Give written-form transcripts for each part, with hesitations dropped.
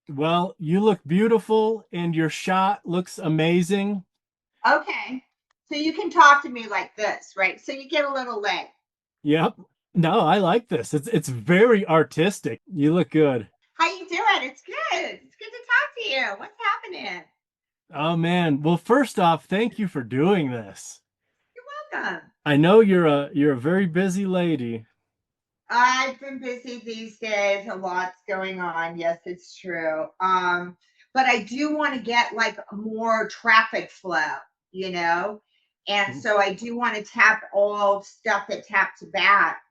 Well, you look beautiful and your shot looks amazing. Okay. So you can talk to me like this, right? So you get a little leg. Yep. No, I like this. It's very artistic. You look good. How you doing? It's good. It's good to talk to you. What's happening? Oh man. Well, first off, thank you for doing this. Welcome. I know you're a very busy lady. I've been busy these days. A lot's going on. Yes, it's true. But I do want to get like more traffic flow, you know? And so I do want to tap all stuff that taps back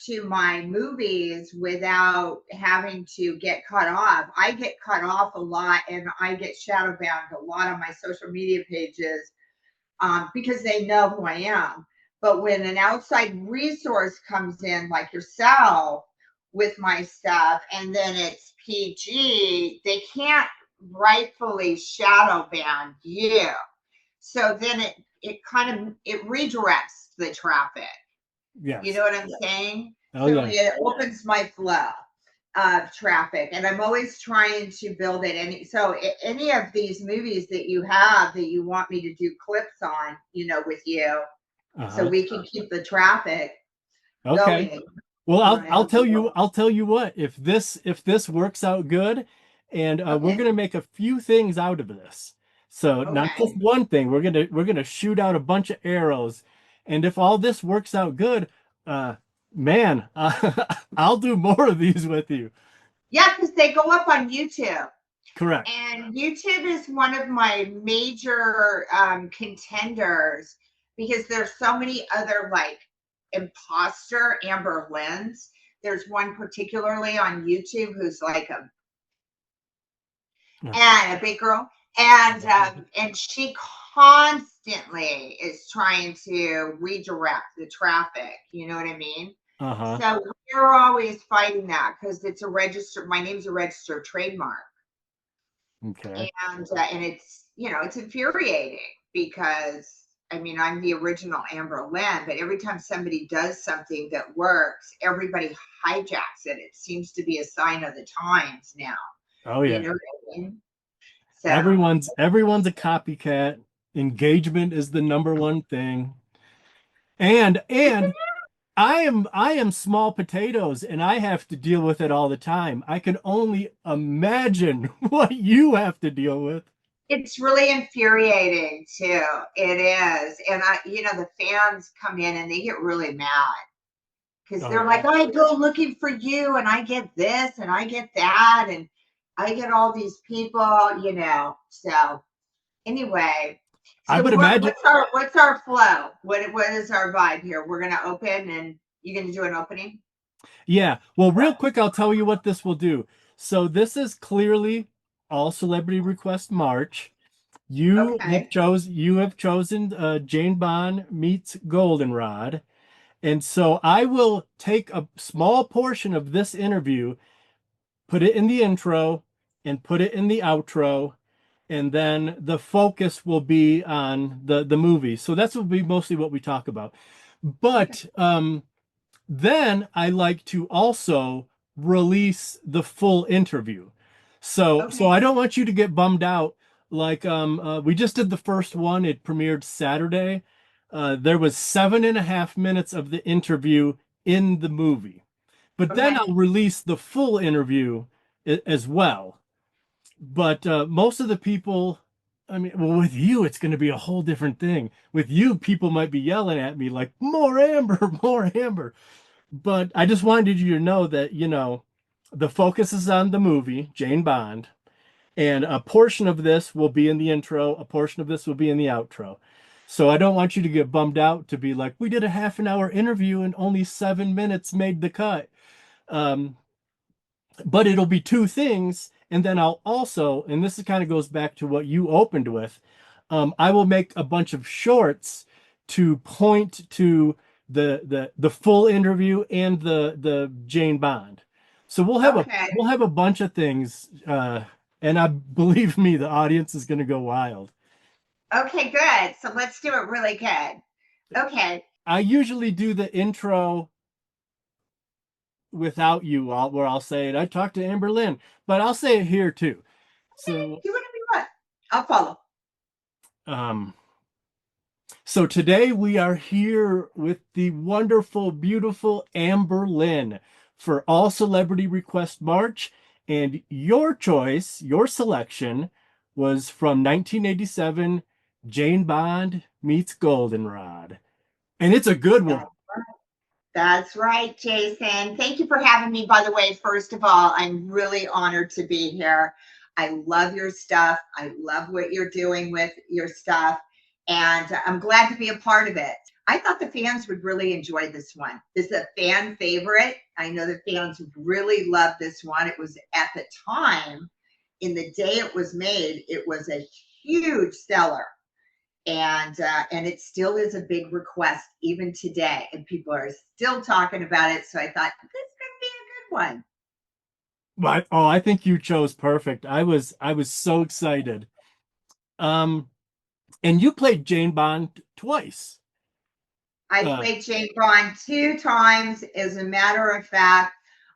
to my movies without having to get cut off. I get cut off a lot and I get shadow banned a lot on my social media pages because they know who I am. But when an outside resource comes in, like yourself, with my stuff, and then it's PG, they can't rightfully shadow ban you. So then it kind of it redirects the traffic. You Yes. know what I'm saying? Oh So yeah. it opens my flow of traffic, and I'm always trying to build it. And so, any of these movies that you have that you want me to do clips on, with you, so Uh-huh. we can keep the traffic Okay. going. Well, Right. I'll tell you what, if this works out good, and we're Okay. gonna make a few things out of this. So not just Okay. one thing. We're gonna shoot out a bunch of arrows, and if all this works out good, uh, man, I'll do more of these with you. Yeah, because they go up on YouTube. Correct. And YouTube is one of my major contenders because there's so many other like imposter Amber Lynn's. There's one particularly on YouTube who's like a big girl, and she constantly is trying to redirect the traffic. You know what I mean? Uh-huh. So we're always fighting that because it's a registered. My name's a registered trademark. Okay. And it's it's infuriating because I mean I'm the original Amber Lynn, but every time somebody does something that works, everybody hijacks it. It seems to be a sign of the times now. Oh You yeah. know what I mean? So Everyone's a copycat. Engagement is the number one thing. And I am small potatoes and I have to deal with it all the time. I can only imagine what you have to deal with. it's really infuriating too. It is. And the fans come in and they get really mad because Oh they're yeah. like, I go looking for you and I get this and I get that and I get all these people. So anyway, I so would imagine. what's our flow? What is our vibe here? We're gonna open and you're gonna do an opening? Yeah. Well, real quick, I'll tell you what this will do. So this is clearly all celebrity request March. Okay. You have chosen Jane Bond meets Goldenrod. And so I will take a small portion of this interview, put it in the intro, and put it in the outro, and then the focus will be on the movie. So that's will be mostly what we talk about. Okay. But then I like to also release the full interview. So I Okay. don't want you to get bummed out. Like we just did the first one. It premiered Saturday. There was 7.5 minutes of the interview in the movie, but then Okay. I'll release the full interview as well. But most of the people, I mean, well, with you, it's going to be a whole different thing. With you, people might be yelling at me like, more Amber, more Amber. But I just wanted you to know that, the focus is on the movie, Jane Bond, and a portion of this will be in the intro, a portion of this will be in the outro. So I don't want you to get bummed out to be like, we did a half an hour interview and only 7 minutes made the cut. Um, but it'll be two things. And then I'll also, and this kind of goes back to what you opened with, I will make a bunch of shorts to point to the full interview and the Jane Bond. So Okay. we'll have a bunch of things, and I believe me, the audience is going to go wild. Okay, good. So let's do it really good. Okay. I usually do the intro without you, where I'll say it. I talked to Amber Lynn, but I'll say it here too. Okay, So, do whatever you want. I'll follow. um, so today we are here with the wonderful, beautiful Amber Lynn for All Celebrity Request March, and your choice, your selection, was from 1987, Jane Bond meets Goldenrod, and it's a good one. That's right, Jason. Thank you for having me. By the way, first of all, I'm really honored to be here. I love your stuff. I love what you're doing with your stuff. And I'm glad to be a part of it. I thought the fans would really enjoy this one. This is a fan favorite. I know the fans really love this one. It was at the time, in the day it was made, it was a huge seller, and it still is a big request even today, and people are still talking about it. So I thought this could be a good one. But oh, I think you chose perfect. I was so excited. Um, and you played Jane Bond twice. I Uh, played Jane Bond 2 times. As a matter of fact,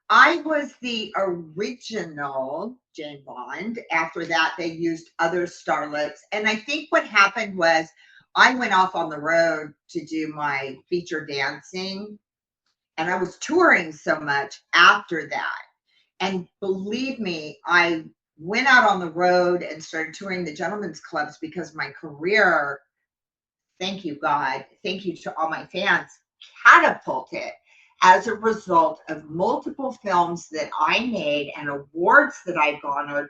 I was the original Jane Bond. After that, they used other starlets. And I think what happened was I went off on the road to do my feature dancing, and I was touring so much after that. And believe me, I went out on the road and started touring the gentlemen's clubs because my career, thank you, God, thank you to all my fans, catapulted as a result of multiple films that I made and awards that I garnered,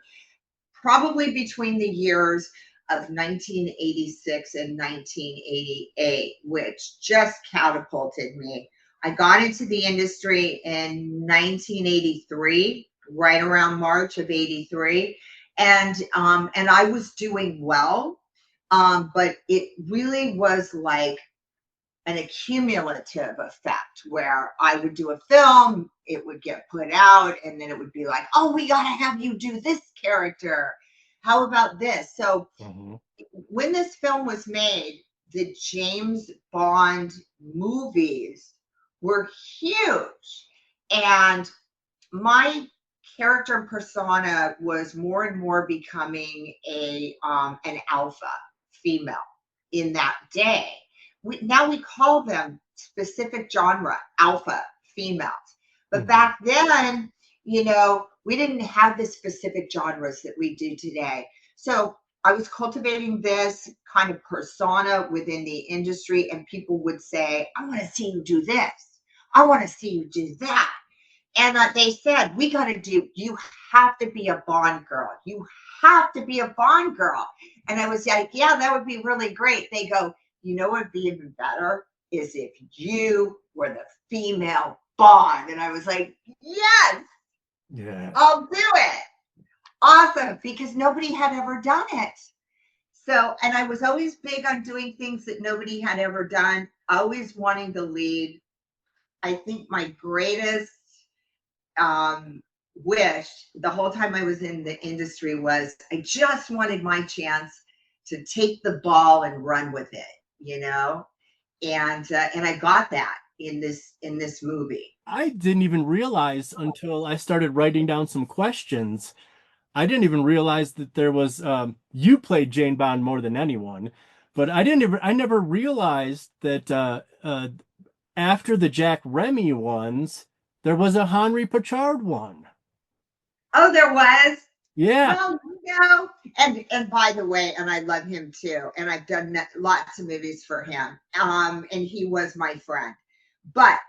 probably between the years of 1986 and 1988, which just catapulted me. I got into the industry in 1983, right around March of '83, and I was doing well, but it really was like an accumulative effect where I would do a film, it would get put out, and then it would be like, oh, we got to have you do this character. How about this? So mhm. when this film was made, the James Bond movies were huge. And my character and persona was more and more becoming an alpha female in that day. Now we call them specific genre alpha females, but Mhm. back then, we didn't have the specific genres that we do today. So I was cultivating this kind of persona within the industry, and people would say, I want to see you do this, I want to see you do that. And they said, you have to be a Bond girl. You have to be a Bond girl. And I was like, yeah, that would be really great. They go, you know what would be even better is if you were the female Bond. And I was like, yes, Yes. I'll do it. Awesome. Because nobody had ever done it. So, and I was always big on doing things that nobody had ever done, always wanting to lead. I think my greatest wish the whole time I was in the industry was I just wanted my chance to take the ball and run with it, and I got that in this movie. I didn't even realize until I started writing down some questions. I didn't even realize that there was you played Jane Bond more than anyone, but I never realized that after the Jack Remy ones, there was a Henri Pachard one. Oh, there was. Yeah. Well, and by the way, and I love him too, and I've done lots of movies for him. And he was my friend, but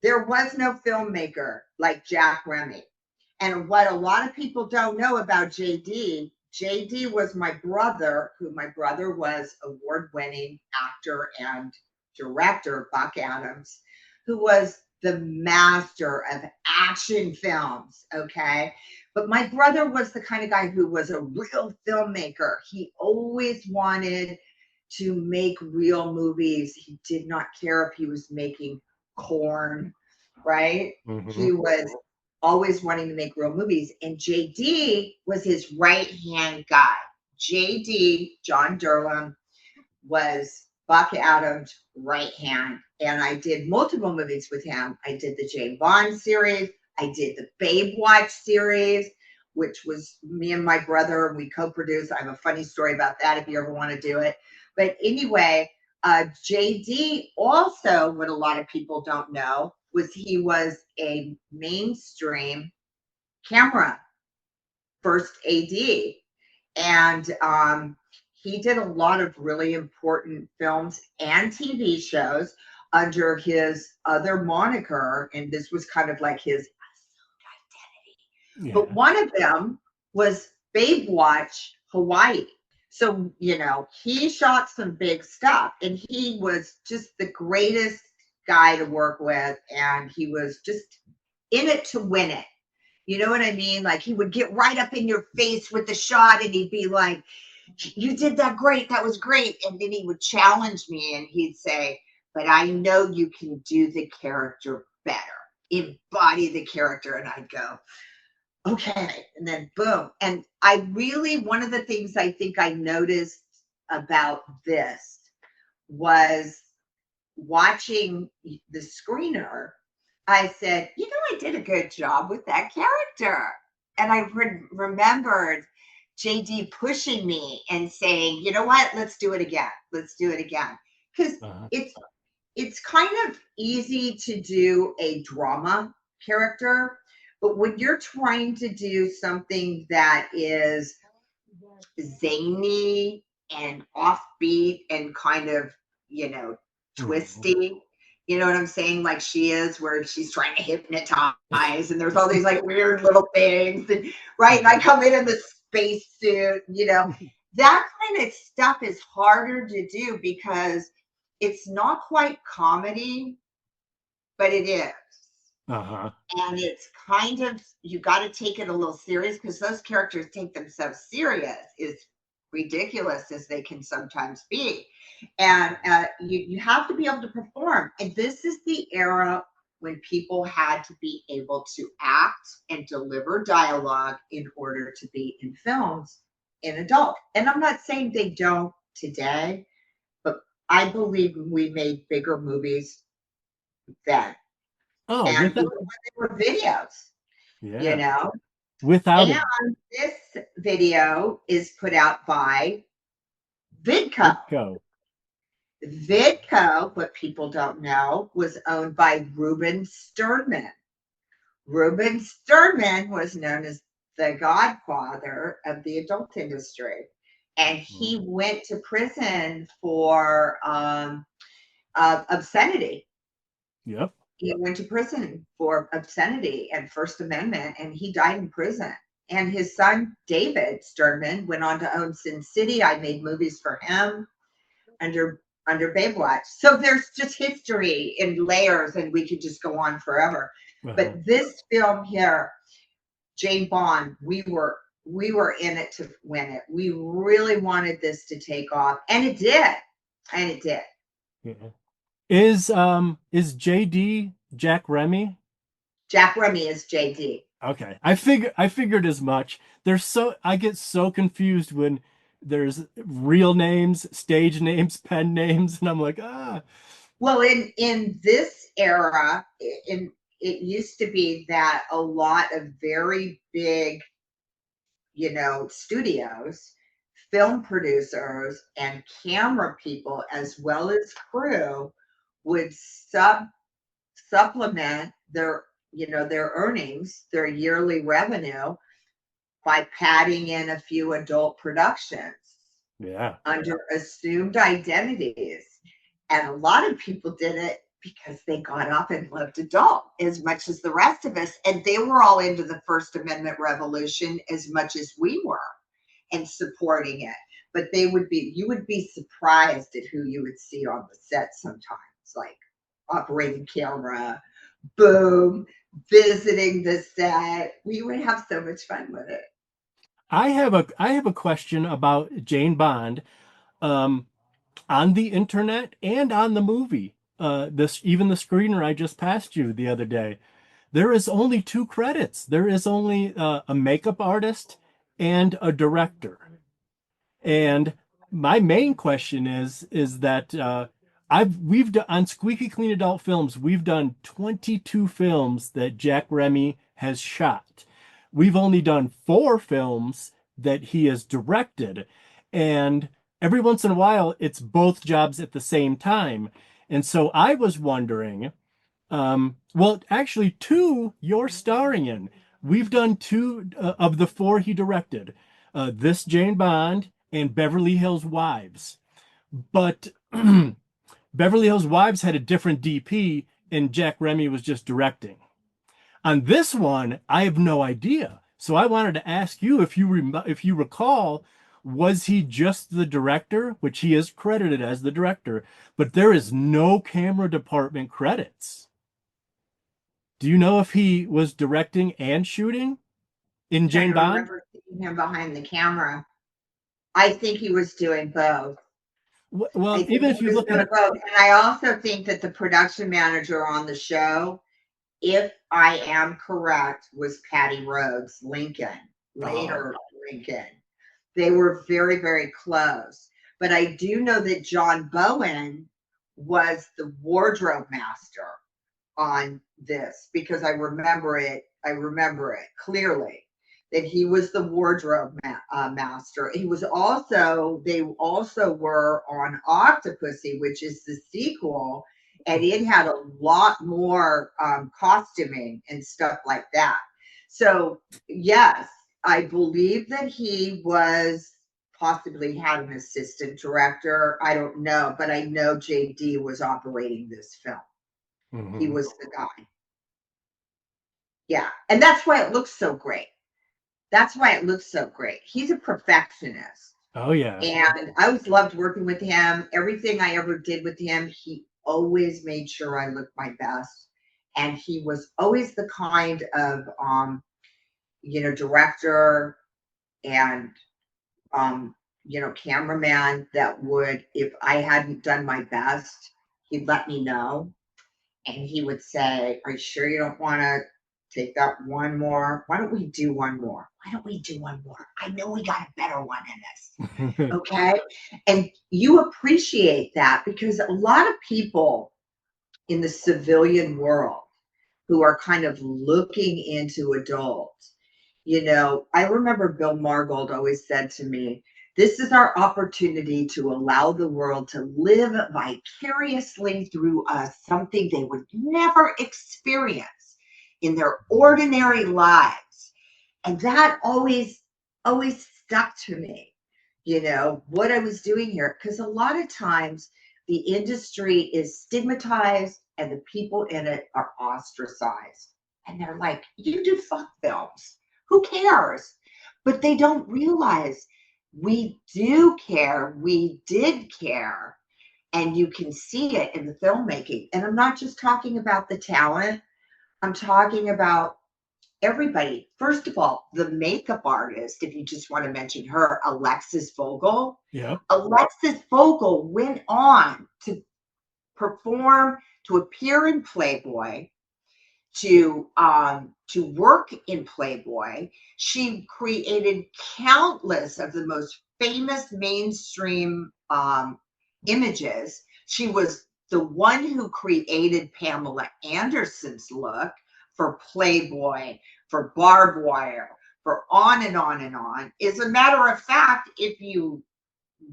there was no filmmaker like Jack Remy. And what a lot of people don't know about JD was my brother, who my brother was award-winning actor and director, Buck Adams, who was the master of action films. Okay. But my brother was the kind of guy who was a real filmmaker. He always wanted to make real movies. He did not care if he was making corn, right? Hmm. He was always wanting to make real movies. And JD was his right hand guy. JD, John Durham, was Buck Adams' right hand. and I did multiple movies with him. I did the Jane Bond series. I did the Babe Watch series, which was me and my brother, and we co-produced. I have a funny story about that if you ever want to do it. But anyway, JD also, what a lot of people don't know, was he was a mainstream camera first AD. And he did a lot of really important films and TV shows under his other moniker. And this was kind of like his identity. Yeah. But one of them was Babe Watch Hawaii. So, you know, he shot some big stuff, and he was just the greatest guy to work with. And he was just in it to win it. You know what I mean? Like, he would get right up in your face with the shot, and he'd be like, you did that great. That was great. And then he would challenge me, and he'd say, but I know you can do the character better, embody the character. And I'd go, okay. And then boom. And I really, one of the things I think I noticed about this was watching the screener. I said, you know, I did a good job with that character. And I remembered JD pushing me and saying, you know what, let's do it again. Let's do it again. Because it's kind of easy to do a drama character, but when you're trying to do something that is zany and offbeat and kind of, you know, twisty, you know what I'm saying? Like she is, where she's trying to hypnotize, and there's all these like weird little things, and right. And I come in the space suit, you know, that kind of stuff is harder to do because it's not quite comedy, but it is. And it's kind of, you got to take it a little serious, because those characters take themselves serious, as ridiculous as they can sometimes be. And you have to be able to perform. And this is the era when people had to be able to act and deliver dialogue in order to be in films in adult. And I'm not saying they don't today, but I believe we made bigger movies then. Oh, and even when they were videos, you know. Without it. And this video is put out by Vidco. Vidco, what people don't know, was owned by Ruben Sternman. Ruben Sternman was known as the godfather of the adult industry. And he went to prison for obscenity. Yep. He went to prison for obscenity and First Amendment, and he died in prison. And his son, David Sternman, went on to own Sin City. I made movies for him under Babe Watch. So there's just history in layers, and we could just go on forever. But this film here, Jane Bond, we were in it to win it. We really wanted this to take off, and it did. And it did. Yeah. Is JD Jack Remy? Jack Remy is JD. Okay. I figured as much. I get so confused when there's real names, stage names, pen names, and I'm like, ah. Well, in this era, it used to be that a lot of very big, you know, studios, film producers, and camera people, as well as crew, would supplement their, you know, their earnings, their yearly revenue, by padding in a few adult productions under assumed identities. And a lot of people did it because they got up and loved adult as much as the rest of us. And they were all into the First Amendment revolution as much as we were, and supporting it. But you would be surprised at who you would see on the set sometimes, like operating camera, boom, visiting the set. We would have so much fun with it. I have a question about Jane Bond, on the internet and on the movie. Even the screener I just passed you the other day. There is only 2 credits. There is only a makeup artist and a director. And my main question is that we've done on Squeaky Clean Adult Films, we've done 22 films that Jack Remy has shot. We've only done 4 films that he has directed. And every once in a while, it's both jobs at the same time. And so I was wondering, well, actually, 2 you're starring in. We've done 2 of the 4 he directed. This Jane Bond and Beverly Hills Wives. But Beverly Hills Wives had a different DP, and Jack Remy was just directing. On this one, I have no idea. So I wanted to ask you if you recall, was he just the director, which he is credited as the director, but there is no camera department credits. Do you know if he was directing and shooting in Trying Jane to Bond? remember seeing him behind the camera. I think he was doing both. I Well, think even he if you was look doing at, both. And I also think that the production manager on the show, if I am correct, was Patty Rhodes, Lincoln, oh, later Lincoln. They were very, very close. But I do know that John Bowen was the wardrobe master on this because I remember it. I remember it clearly that he was the wardrobe master. He was also, they also were on Octopussy, which is the sequel, and it had a lot more costuming and stuff like that. So, yes, I believe that he was possibly had an assistant director. I don't know, but I know JD was operating this film. He mhm. was the guy. Yeah. And that's why it looks so great. That's why it looks so great. He's a perfectionist. Oh yeah. And I always loved working with him. Everything I ever did with him, he always made sure I looked my best. And he was always the kind of director and cameraman that would, if I hadn't done my best, he'd let me know. And he would say, "Are you sure you don't want to take that one more? Why don't we do one more? Why don't we do one more? I know we got a better one in this." Okay. And you appreciate that because a lot of people in the civilian world who are kind of looking into adults, I remember Bill Margold always said to me, "This is our opportunity to allow the world to live vicariously through us something they would never experience in their ordinary lives." And that always stuck to me, what I was doing here. Because a lot of times the industry is stigmatized and the people in it are ostracized. And they're like, "You do fuck films. Who cares?" But they don't realize we do care. We did care. And you can see it in the filmmaking. And I'm not just talking about the talent, I'm talking about everybody. First of all, the makeup artist, if you just want to mention her, Alexis Vogel. Yep. Alexis Vogel went on to perform, to appear in Playboy, to work in Playboy. She created countless of the most famous mainstream images. She was the one who created Pamela Anderson's look for Playboy, for Barbed Wire, for on and on and on. As a matter of fact, if you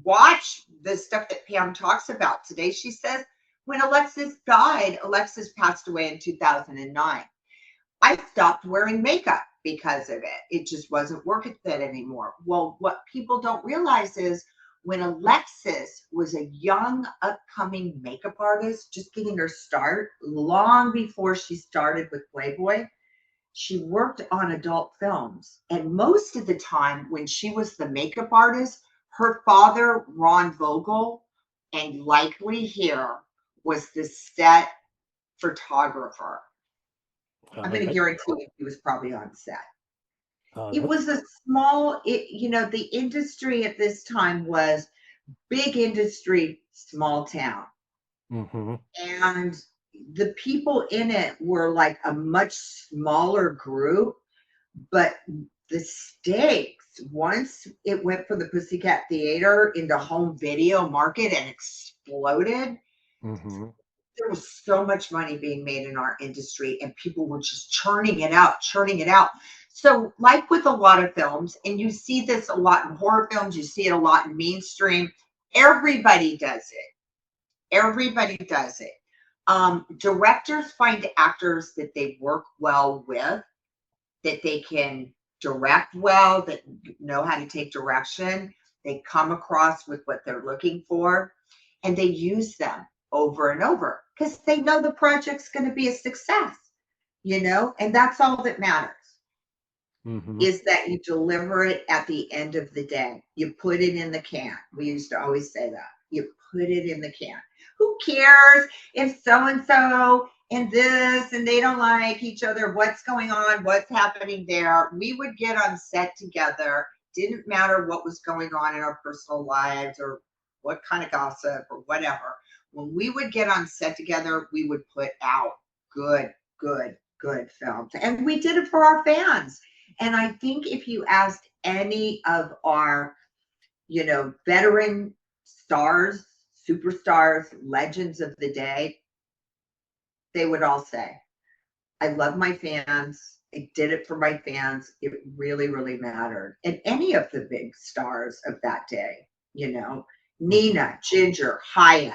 watch the stuff that Pam talks about today, she says when Alexis died, Alexis passed away in 2009. I stopped wearing makeup because of it. It just wasn't working fit anymore. Well, what people don't realize is when Alexis was a young, upcoming makeup artist, just getting her start, long before she started with Playboy, she worked on adult films. And most of the time, when she was the makeup artist, her father, Ron Vogel, and likely here, was the set photographer. I'm going to That, guarantee you he was probably on set. It that's was a small, the industry at this time was big industry, small town. hmm. And the people in it were like a much smaller group, but the stakes, once it went from the Pussycat Theater into home video market and exploded, Mm-hmm. There was so much money being made in our industry, and people were just churning it out, churning it out. So, like with a lot of films, and you see this a lot in horror films, you see it a lot in mainstream, everybody does it. Everybody does it. Directors find actors that they work well with, that they can direct well, that know how to take direction. They come across with what they're looking for, and they use them over and over because they know the project's going to be a success, and that's all that matters Mm-hmm. is that you deliver it at the end of the day. You put it in the can. We used to always say that. You put it in the can. Who cares if so and so and this and they don't like each other? What's going on? What's happening there? We would get on set together. Didn't matter what was going on in our personal lives or what kind of gossip or whatever. When we would get on set together, we would put out good, good, good films. And we did it for our fans. And I think if you asked any of our, veteran stars, superstars, legends of the day, they would all say, I love my fans. I did it for my fans. It really, really mattered. And any of the big stars of that day, Mm-hmm. Nina, Ginger, Haya,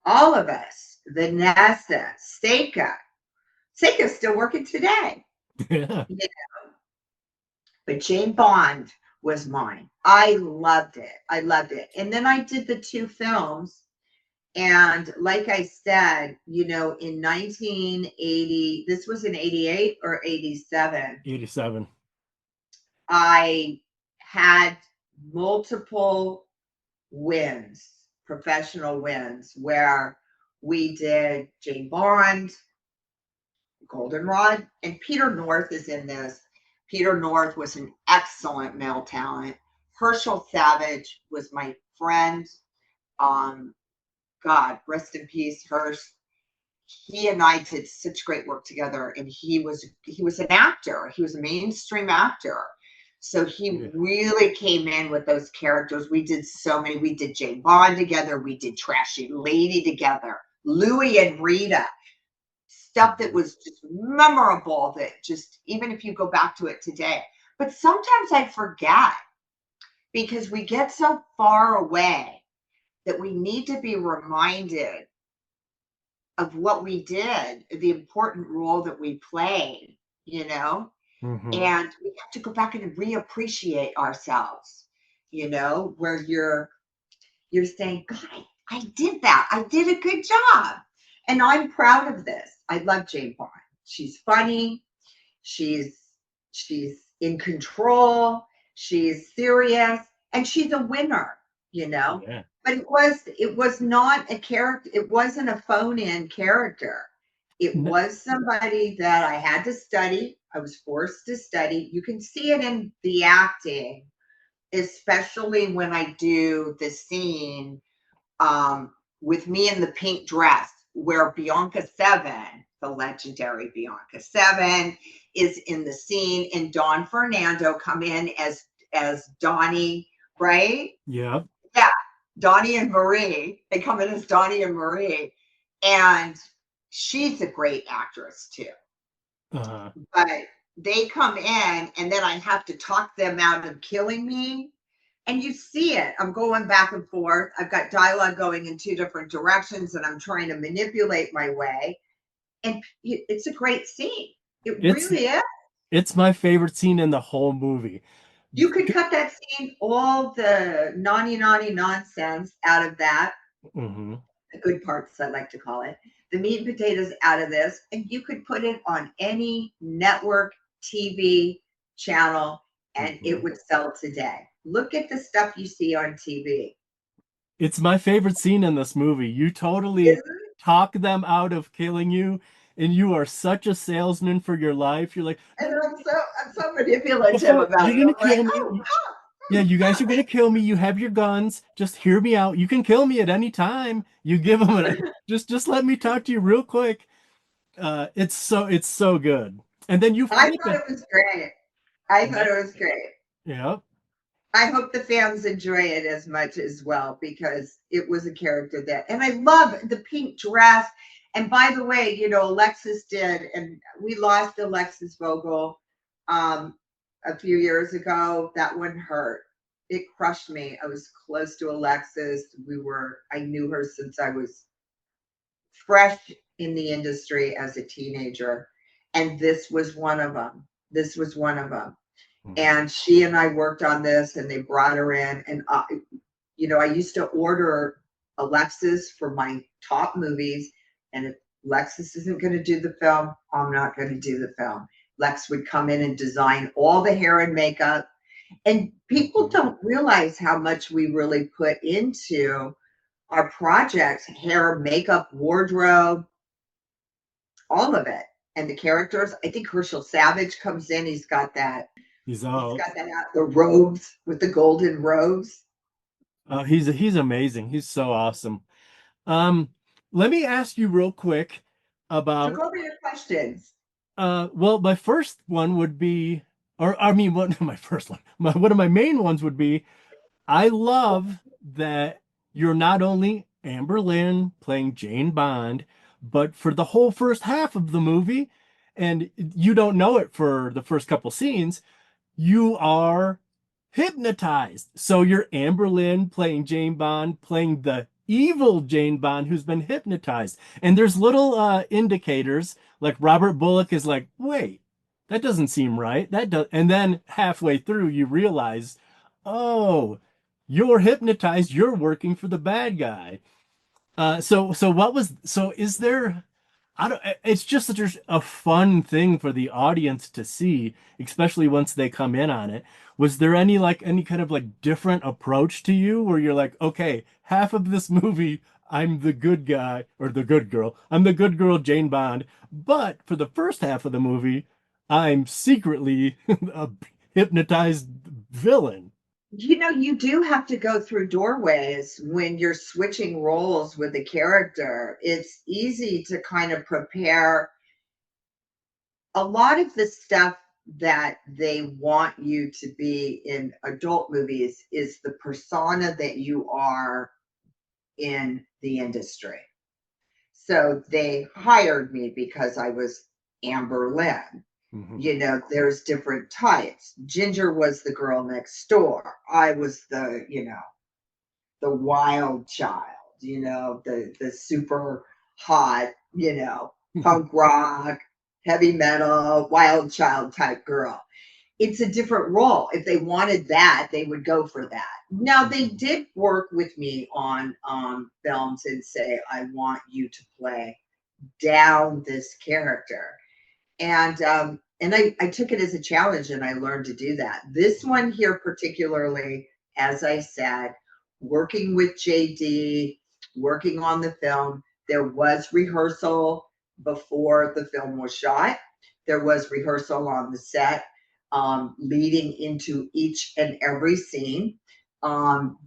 all of us, Vanessa, Seika. Seika's still working today. Yeah. But Jane Bond was mine. I loved it. I loved it. And then I did the two films. And like I said, in 1980, this was in 88 or 87, 87. I had multiple wins, professional wins, where we did Jane Bond, Goldenrod, and Peter North is in this. Peter North was an excellent male talent. Herschel Savage was my friend. Um, God, rest in peace, Hirsch. He and I did such great work together, and he was an actor. He was a mainstream actor. So he Yeah. really came in with those characters. We did so many. We did Jane Bond together. We did Trashy Lady together. Louie and Rita, stuff that Mm-hmm. was just memorable that just even if you go back to it today. But sometimes I forget because we get so far away that we need to be reminded of what we did, the important role that we played, Mm-hmm. and we have to go back and reappreciate ourselves, where you're saying, God, I did that. I did a good job. And I'm proud of this. I love Jane Bond. She's funny. She's she's in control. She's serious, and she's a winner. You know. Yeah. But it was not a character. It wasn't a phone in character. It N- was somebody that I had to study. I was forced to study. You can see it in the acting, especially when I do the scene with me in the pink dress, where Bianca Seven, the legendary Bianca Seven, is in the scene, and Don Fernando come in as Donnie, right? Yeah. Yeah, Donnie and Marie. They come in as Donnie and Marie, and she's a great actress too. Uh-huh. But they come in, and then I have to talk them out of killing me. And you see it. I'm going back and forth. I've got dialogue going in two different directions, and I'm trying to manipulate my way. And it's a great scene. It It's really is. it's my favorite scene in the whole movie. You could cut that scene, all the naughty nonsense out of that, Mm-hmm. the good parts, I like to call it, the meat and potatoes out of this, and you could put it on any network TV channel and Mm-hmm. it would sell today. Look at the stuff you see on TV. It's my favorite scene in this movie. You totally talk them out of killing you, and you are such a salesman for your life. You're like, And no, I'm so manipulative before about you're it. gonna I'm like, kill oh, me. Yeah, you guys are gonna kill me. You have your guns. Just hear me out. You can kill me at any time. You give them just let me talk to you real quick. It's so good. And then you I flip thought it. it was great. I And thought then it was great. yeah. I hope the fans enjoy it as much as well because it was a character that, and I love the pink dress. And by the way, Alexis did, and we lost Alexis Vogel um, a few years ago. That one hurt. It crushed me. I was close to Alexis. I knew her since I was fresh in the industry as a teenager. And this was one of them. This was one of them. Mhm. And she and I worked on this, and they brought her in. And I used to order Alexis for my top movies, and if Lexus isn't going to do the film, I'm not going to do the film. Lex would come in and design all the hair and makeup, and people Mhm. don't realize how much we really put into our projects: hair, makeup, wardrobe, all of it. And the characters, I think Herschel Savage comes in. He's He's all got that out, the robes with the golden robes. he's amazing. He's so awesome. Um, Let me ask you real quick So about go over your questions. well, my first one would be, or I mean, what my first one, one of my main ones would be, I love that you're not only Amber Lynn playing Jane Bond, but for the whole first half of the movie, and you don't know it for the first couple scenes, you are hypnotized. So you're Amber Lynn playing Jane Bond, playing the evil Jane Bond who's been hypnotized. And there's little indicators, like Robert Bullock is like, wait, that doesn't seem right. That does, and then halfway through you realize, oh, you're hypnotized. You're working for the bad guy. So is there, I don't, it's just such a fun thing for the audience to see, especially once they come in on it. Was there any kind of like different approach to you where you're like, okay, half of this movie, I'm the good guy or the good girl. I'm the good girl, Jane Bond. But for the first half of the movie, I'm secretly a hypnotized villain. You do have to go through doorways when you're switching roles with a character. It's easy to kind of prepare a lot of the stuff that they want you to be in adult movies is the persona that you are in the industry. So they hired me because I was Amber Lynn. Mhm. There's different types. Ginger was the girl next door. I was the wild child, the super hot, punk rock, heavy metal, wild child type girl. It's a different role. If they wanted that, they would go for that. Now, they Mhm. did work with me on films and say, I want you to play down this character. And I took it as a challenge, and I learned to do that. This one here, particularly, as I said, working with JD, working on the film, there was rehearsal before the film was shot. There was rehearsal on the set, leading into each and every scene.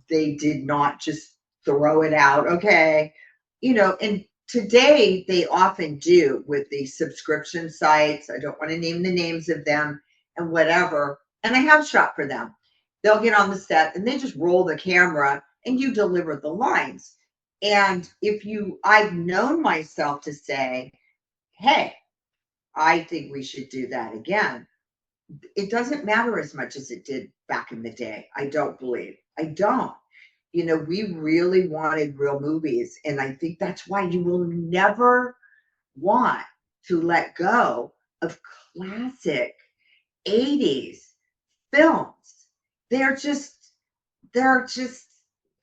They did not just throw it out. Okay, and today they often do with the subscription sites. I don't want to name the names of them and whatever. And I have shot for them. They'll get on the set and they just roll the camera and you deliver the lines. And I've known myself to say, hey, I think we should do that again. It doesn't matter as much as it did back in the day. I don't believe. I don't. We really wanted real movies. And I think that's why you will never want to let go of classic 80s films. They're just they're just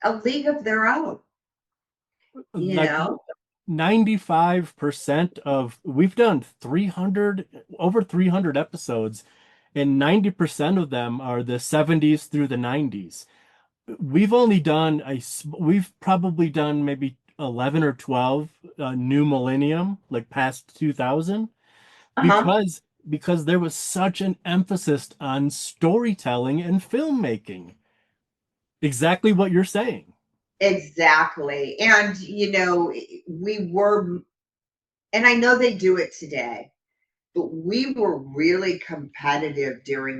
a league of their own, you Like know? 95% of we've done 300 over 300 episodes, and 90% of them are the 70s through the 90s. We've probably done maybe 11 or 12 new millennium, like past 2000, Uh-huh. because there was such an emphasis on storytelling and filmmaking. Exactly what you're saying. Exactly. And we were, and I know they do it today, but we were really competitive during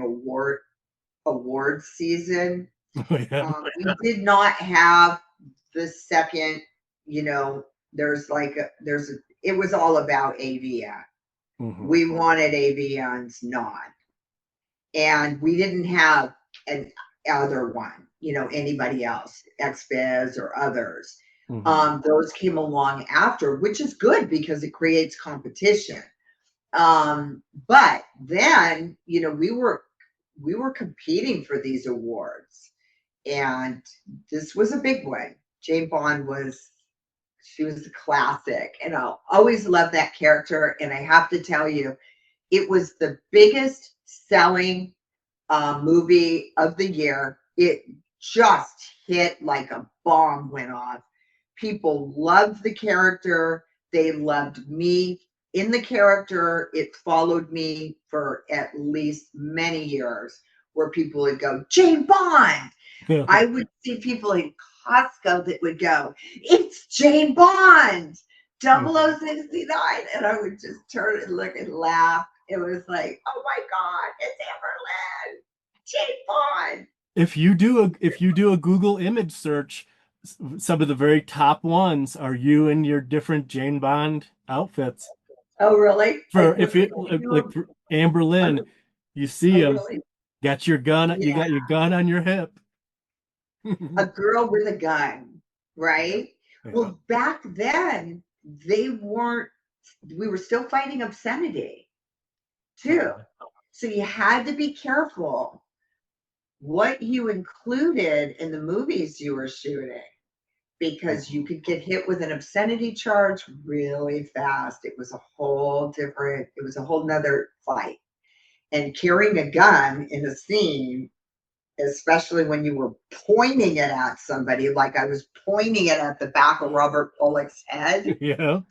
award season. Oh, yeah. We did not have the second, you know, there's like, it was all about Avia. Hmm. We wanted Avian's nod. And we didn't have an other one, anybody else, XBiz or others. Hmm. Those came along after, which is good because it creates competition. But then, we were competing for these awards, and this was a big one. Jane Bond she was a classic, and I'll always love that character. And I have to tell you, it was the biggest selling movie of the year. It just hit like a bomb went off. People loved the character. They loved me in the character. It followed me for at least many years where people would go, Jane Bond. I would see people in Costco that would go, it's Jane Bond, Mhm. 0069. And I would just turn and look and laugh. It was like, oh my God, it's Amberlynn, Jane Bond. If you do a Google image search, some of the very top ones are you in your different Jane Bond outfits. Oh, really? For What if could you you like do? for Amber Lynn, Oh, you see oh, him, really? got your gun, you Yeah. got your gun on your hip. A girl with a gun, Yeah, right? yeah. Well, back then, they weren't, we were still fighting obscenity too. Uh-huh. So you had to be careful what you included in the movies you were shooting because you Mhm. could get hit with an obscenity charge really fast. It was a whole nother fight. And carrying a gun in a scene, especially when you were pointing it at somebody, like I was pointing it at the back of Robert Bullock's head, Yeah.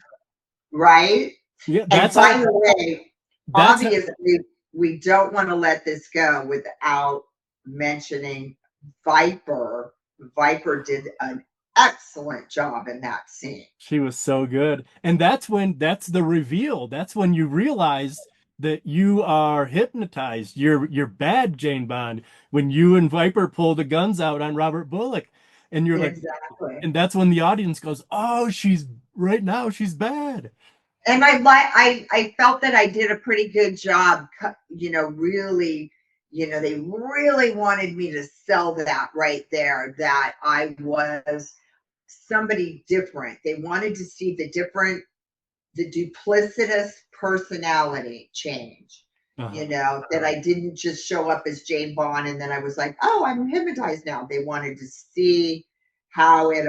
right? Yeah, And that's by how the way, that's how, obviously, we don't want to let this go without mentioning Viper. Viper did an excellent job in that scene. she was so good. And that's the reveal. That's when you realize that you are hypnotized. You're bad, Jane Bond, when you and Viper pull the guns out on Robert Bullock. And you're like, Exactly. and that's when the audience goes, "Oh, she's right now, she's bad." And I felt that I did a pretty good job, really, they really wanted me to sell that right there, that I was somebody different. They wanted to see the duplicitous personality change, Uh-huh. that I didn't just show up as Jane Bond and then I was like, oh, I'm hypnotized now. They wanted to see how it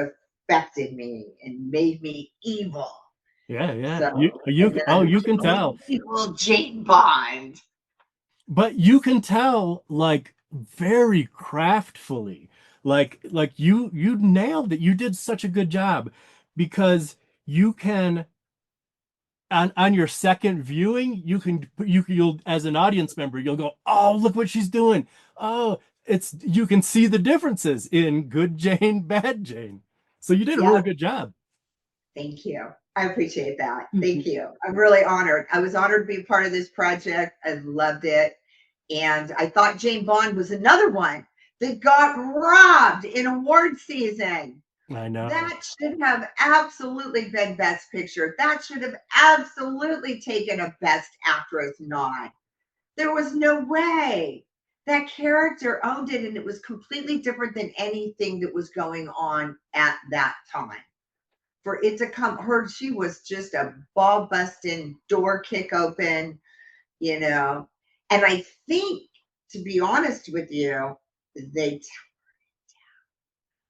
affected me and made me evil. Yeah, yeah. So, You and then oh, I'm you can tell. evil Jane Bond. But you can tell like very craftfully. Like you nailed it. You did such a good job because you can on your second viewing, you'll as an audience member, you'll go, "Oh, look what she's doing." Oh, it's you can see the differences in good Jane, bad Jane. So you did a really Yep. good job. Thank you. I appreciate that. Thank you. I'm really honored. I was honored to be part of this project. I loved it. And I thought Jane Bond was another one that got robbed in award season. I know. That should have absolutely been Best Picture. That should have absolutely taken a Best Actress nod. There was no way. That character owned it, and it was completely different than anything that was going on at that time. For it to come, she was just a ball busting, door kick open, you know. And I think, to be honest with you, they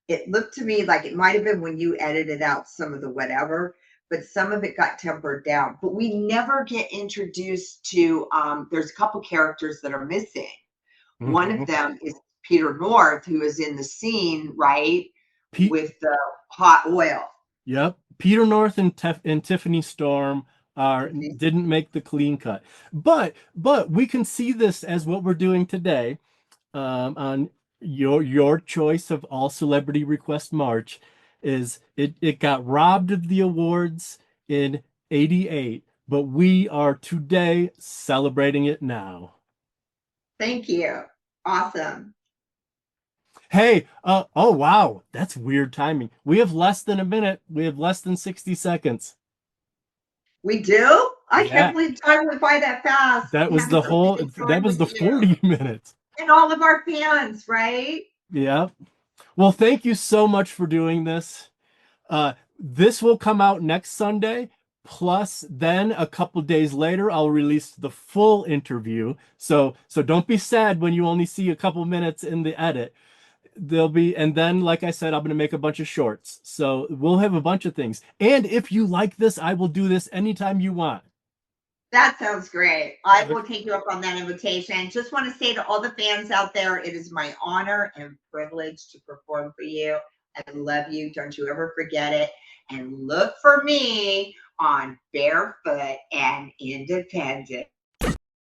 it looked to me like it might have been when you edited out some of the whatever, but some of it got tempered down. But we never get introduced to there's a couple characters that are missing. One of Mhm. them is Peter North, who is in the scene, right, Pete, with the hot oil. yep. Peter North and Tiffany Storm are didn't make the clean cut. But we can see this as what we're doing today on your choice of all celebrity request March is it got robbed of the awards in 88, but we are today celebrating it now. Thank you. Awesome. Hey, oh wow, that's weird timing. We have less than a minute. We have less than 60 seconds. We do? I can't Yeah, believe time went by that fast. that was Happy the birthday whole, to that join was with the you 40 minutes. and all of our fans, right? Yeah. Well, thank you so much for doing this. This will come out next Sunday. Plus, then a couple days later, I'll release the full interview. So don't be sad when you only see a couple minutes in the edit. There'll be, and then, like I said, I'm going to make a bunch of shorts. So we'll have a bunch of things. And if you like this, I will do this anytime you want. That sounds great. I will take you up on that invitation. Just want to say to all the fans out there, it is my honor and privilege to perform for you. I love you. Don't you ever forget it. And look for me on Barefoot and Independent.